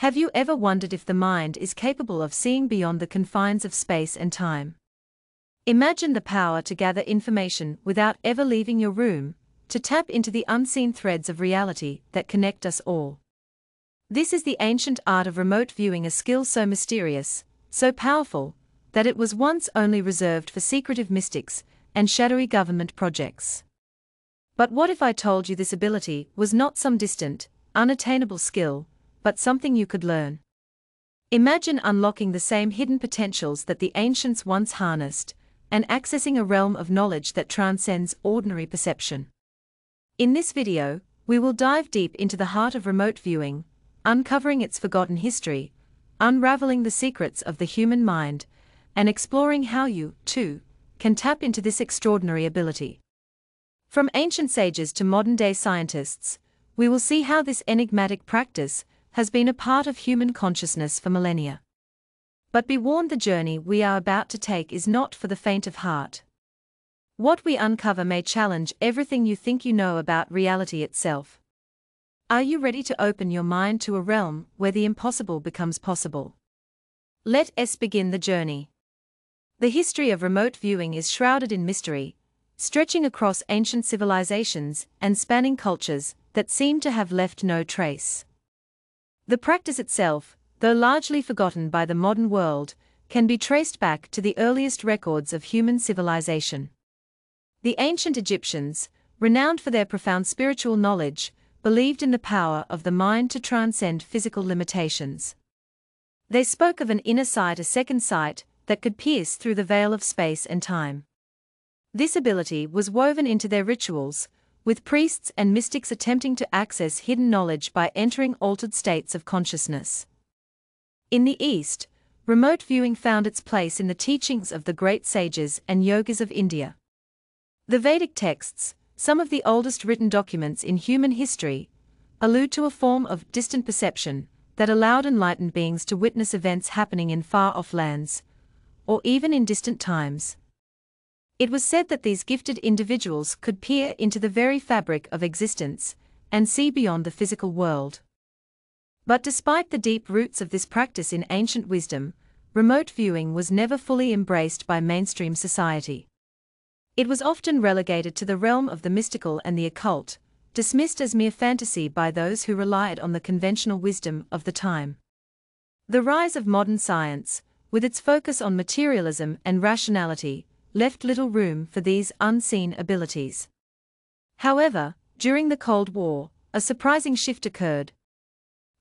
Have you ever wondered if the mind is capable of seeing beyond the confines of space and time? Imagine the power to gather information without ever leaving your room, to tap into the unseen threads of reality that connect us all. This is the ancient art of remote viewing, a skill so mysterious, so powerful, that it was once only reserved for secretive mystics and shadowy government projects. But what if I told you this ability was not some distant, unattainable skill, but something you could learn? Imagine unlocking the same hidden potentials that the ancients once harnessed, and accessing a realm of knowledge that transcends ordinary perception. In this video, we will dive deep into the heart of remote viewing, uncovering its forgotten history, unraveling the secrets of the human mind, and exploring how you, too, can tap into this extraordinary ability. From ancient sages to modern-day scientists, we will see how this enigmatic practice has been a part of human consciousness for millennia. But be warned, the journey we are about to take is not for the faint of heart. What we uncover may challenge everything you think you know about reality itself. Are you ready to open your mind to a realm where the impossible becomes possible? Let us begin the journey. The history of remote viewing is shrouded in mystery, stretching across ancient civilizations and spanning cultures that seem to have left no trace. The practice itself, though largely forgotten by the modern world, can be traced back to the earliest records of human civilization. The ancient Egyptians, renowned for their profound spiritual knowledge, believed in the power of the mind to transcend physical limitations. They spoke of an inner sight, a second sight, that could pierce through the veil of space and time. This ability was woven into their rituals, with priests and mystics attempting to access hidden knowledge by entering altered states of consciousness. In the East, remote viewing found its place in the teachings of the great sages and yogis of India. The Vedic texts, some of the oldest written documents in human history, allude to a form of distant perception that allowed enlightened beings to witness events happening in far-off lands, or even in distant times. It was said that these gifted individuals could peer into the very fabric of existence and see beyond the physical world. But despite the deep roots of this practice in ancient wisdom, remote viewing was never fully embraced by mainstream society. It was often relegated to the realm of the mystical and the occult, dismissed as mere fantasy by those who relied on the conventional wisdom of the time. The rise of modern science, with its focus on materialism and rationality, left little room for these unseen abilities. However, during the Cold War, a surprising shift occurred.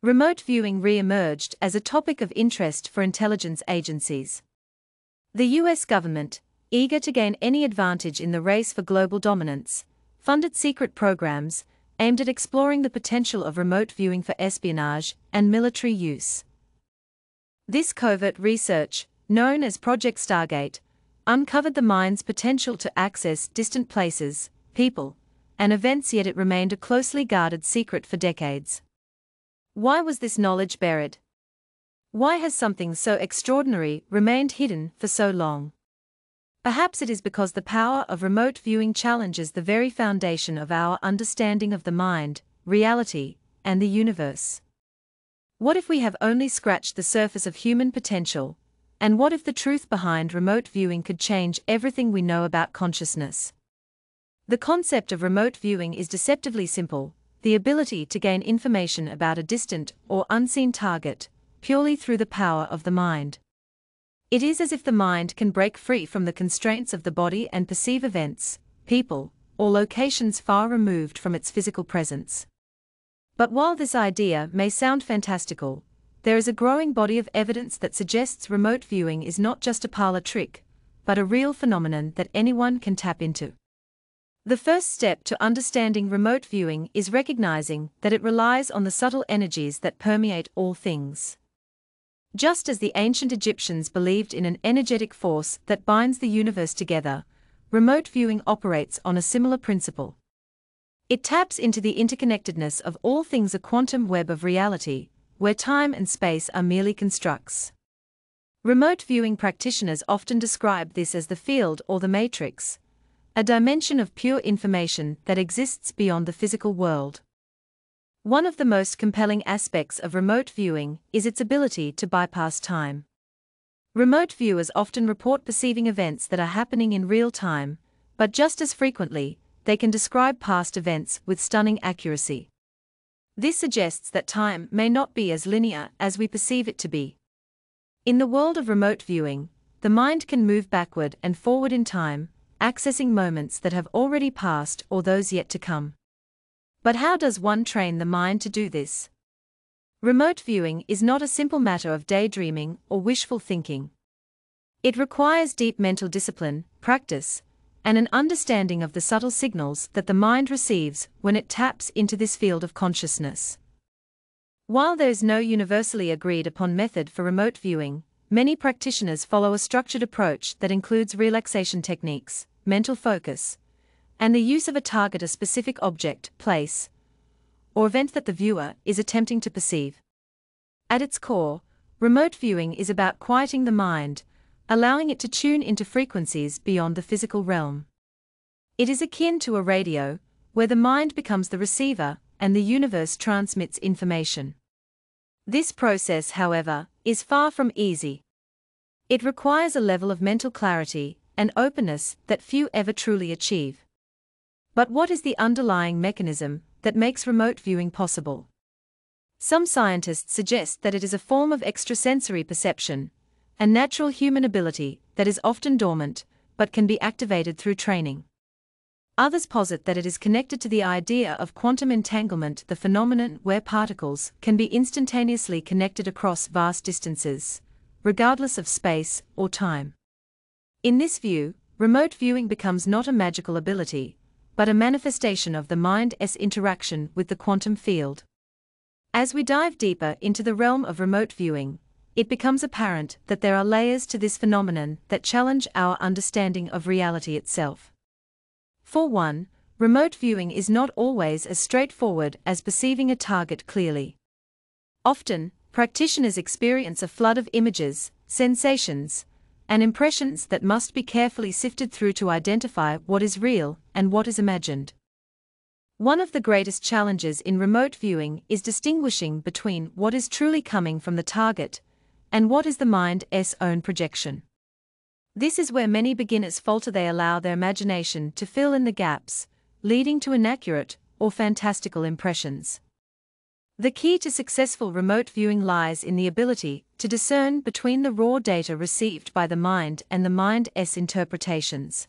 Remote viewing re-emerged as a topic of interest for intelligence agencies. The US government, eager to gain any advantage in the race for global dominance, funded secret programs aimed at exploring the potential of remote viewing for espionage and military use. This covert research, known as Project Stargate, uncovered the mind's potential to access distant places, people, and events, yet it remained a closely guarded secret for decades. Why was this knowledge buried? Why has something so extraordinary remained hidden for so long? Perhaps it is because the power of remote viewing challenges the very foundation of our understanding of the mind, reality, and the universe. What if we have only scratched the surface of human potential? And what if the truth behind remote viewing could change everything we know about consciousness? The concept of remote viewing is deceptively simple: the ability to gain information about a distant or unseen target, purely through the power of the mind. It is as if the mind can break free from the constraints of the body and perceive events, people, or locations far removed from its physical presence. But while this idea may sound fantastical, there is a growing body of evidence that suggests remote viewing is not just a parlor trick, but a real phenomenon that anyone can tap into. The first step to understanding remote viewing is recognizing that it relies on the subtle energies that permeate all things. Just as the ancient Egyptians believed in an energetic force that binds the universe together, remote viewing operates on a similar principle. It taps into the interconnectedness of all things, a quantum web of reality, where time and space are merely constructs. Remote viewing practitioners often describe this as the field or the matrix, a dimension of pure information that exists beyond the physical world. One of the most compelling aspects of remote viewing is its ability to bypass time. Remote viewers often report perceiving events that are happening in real time, but just as frequently, they can describe past events with stunning accuracy. This suggests that time may not be as linear as we perceive it to be. In the world of remote viewing, the mind can move backward and forward in time, accessing moments that have already passed or those yet to come. But how does one train the mind to do this? Remote viewing is not a simple matter of daydreaming or wishful thinking. It requires deep mental discipline, practice, and an understanding of the subtle signals that the mind receives when it taps into this field of consciousness. While there is no universally agreed upon method for remote viewing, many practitioners follow a structured approach that includes relaxation techniques, mental focus, and the use of a specific object, place, or event that the viewer is attempting to perceive. At its core, remote viewing is about quieting the mind, allowing it to tune into frequencies beyond the physical realm. It is akin to a radio, where the mind becomes the receiver and the universe transmits information. This process, however, is far from easy. It requires a level of mental clarity and openness that few ever truly achieve. But what is the underlying mechanism that makes remote viewing possible? Some scientists suggest that it is a form of extrasensory perception, a natural human ability that is often dormant, but can be activated through training. Others posit that it is connected to the idea of quantum entanglement, the phenomenon where particles can be instantaneously connected across vast distances, regardless of space or time. In this view, remote viewing becomes not a magical ability, but a manifestation of the mind's interaction with the quantum field. As we dive deeper into the realm of remote viewing, it becomes apparent that there are layers to this phenomenon that challenge our understanding of reality itself. For one, remote viewing is not always as straightforward as perceiving a target clearly. Often, practitioners experience a flood of images, sensations, and impressions that must be carefully sifted through to identify what is real and what is imagined. One of the greatest challenges in remote viewing is distinguishing between what is truly coming from the target and what is the mind's own projection. This is where many beginners falter. They allow their imagination to fill in the gaps, leading to inaccurate or fantastical impressions. The key to successful remote viewing lies in the ability to discern between the raw data received by the mind and the mind's interpretations.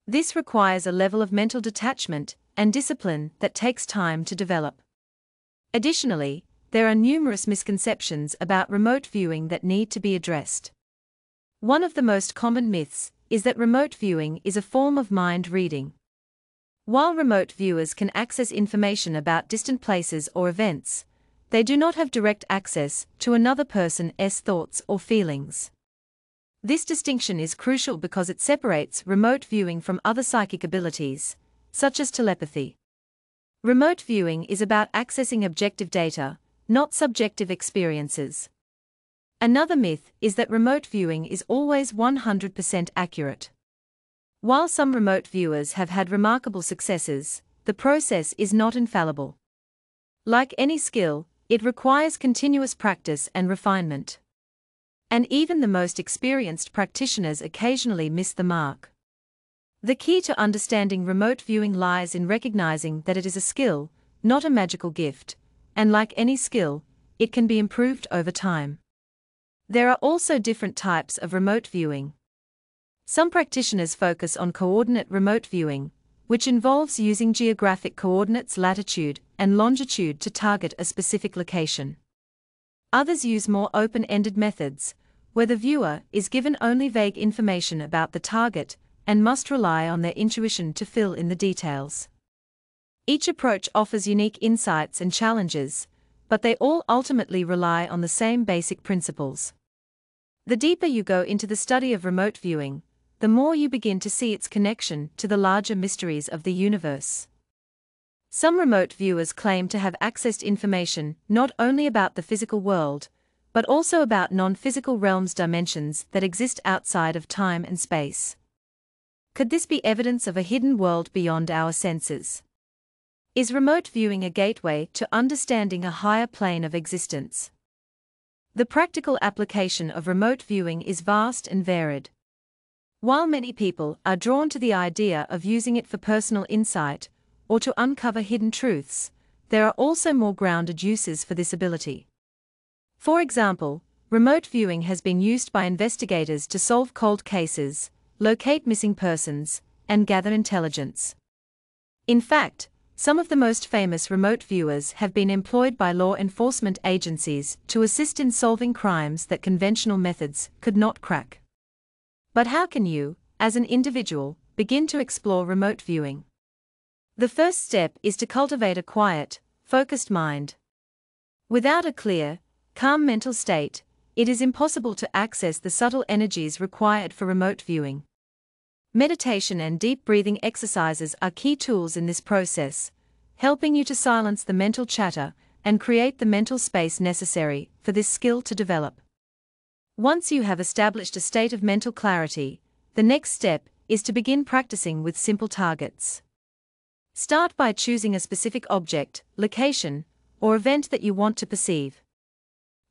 This requires a level of mental detachment and discipline that takes time to develop. Additionally, there are numerous misconceptions about remote viewing that need to be addressed. One of the most common myths is that remote viewing is a form of mind reading. While remote viewers can access information about distant places or events, they do not have direct access to another person's thoughts or feelings. This distinction is crucial because it separates remote viewing from other psychic abilities, such as telepathy. Remote viewing is about accessing objective data, not subjective experiences. Another myth is that remote viewing is always 100% accurate. While some remote viewers have had remarkable successes, the process is not infallible. Like any skill, it requires continuous practice and refinement. And even the most experienced practitioners occasionally miss the mark. The key to understanding remote viewing lies in recognizing that it is a skill, not a magical gift, and like any skill, it can be improved over time. There are also different types of remote viewing. Some practitioners focus on coordinate remote viewing, which involves using geographic coordinates, latitude and longitude, to target a specific location. Others use more open-ended methods, where the viewer is given only vague information about the target and must rely on their intuition to fill in the details. Each approach offers unique insights and challenges, but they all ultimately rely on the same basic principles. The deeper you go into the study of remote viewing, the more you begin to see its connection to the larger mysteries of the universe. Some remote viewers claim to have accessed information not only about the physical world, but also about non-physical realms, dimensions that exist outside of time and space. Could this be evidence of a hidden world beyond our senses? Is remote viewing a gateway to understanding a higher plane of existence? The practical application of remote viewing is vast and varied. While many people are drawn to the idea of using it for personal insight or to uncover hidden truths, there are also more grounded uses for this ability. For example, remote viewing has been used by investigators to solve cold cases, locate missing persons, and gather intelligence. In fact, some of the most famous remote viewers have been employed by law enforcement agencies to assist in solving crimes that conventional methods could not crack. But how can you, as an individual, begin to explore remote viewing? The first step is to cultivate a quiet, focused mind. Without a clear, calm mental state, it is impossible to access the subtle energies required for remote viewing. Meditation and deep breathing exercises are key tools in this process, helping you to silence the mental chatter and create the mental space necessary for this skill to develop. Once you have established a state of mental clarity, the next step is to begin practicing with simple targets. Start by choosing a specific object, location, or event that you want to perceive.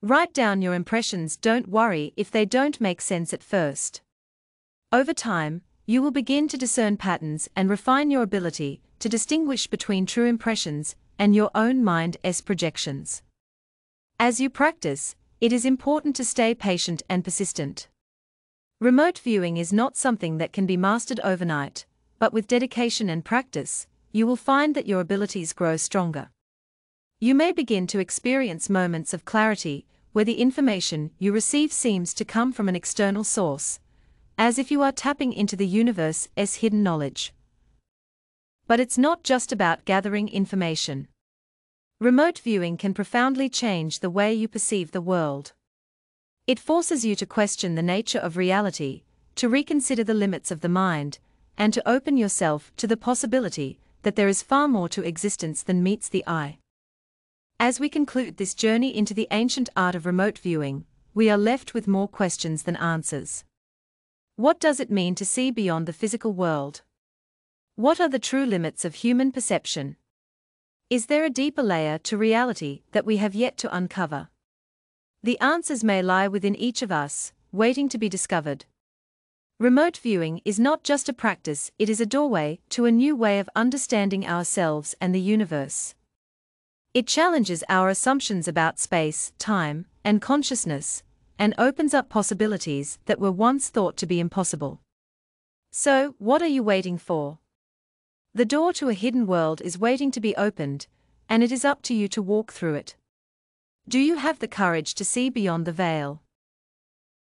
Write down your impressions. Don't worry if they don't make sense at first. Over time, you will begin to discern patterns and refine your ability to distinguish between true impressions and your own mind's projections. As you practice, it is important to stay patient and persistent. Remote viewing is not something that can be mastered overnight, but with dedication and practice, you will find that your abilities grow stronger. You may begin to experience moments of clarity where the information you receive seems to come from an external source, as if you are tapping into the universe's hidden knowledge. But it's not just about gathering information. Remote viewing can profoundly change the way you perceive the world. It forces you to question the nature of reality, to reconsider the limits of the mind, and to open yourself to the possibility that there is far more to existence than meets the eye. As we conclude this journey into the ancient art of remote viewing, we are left with more questions than answers. What does it mean to see beyond the physical world? What are the true limits of human perception? Is there a deeper layer to reality that we have yet to uncover? The answers may lie within each of us, waiting to be discovered. Remote viewing is not just a practice, it is a doorway to a new way of understanding ourselves and the universe. It challenges our assumptions about space, time, and consciousness, and opens up possibilities that were once thought to be impossible. So, what are you waiting for? The door to a hidden world is waiting to be opened, and it is up to you to walk through it. Do you have the courage to see beyond the veil?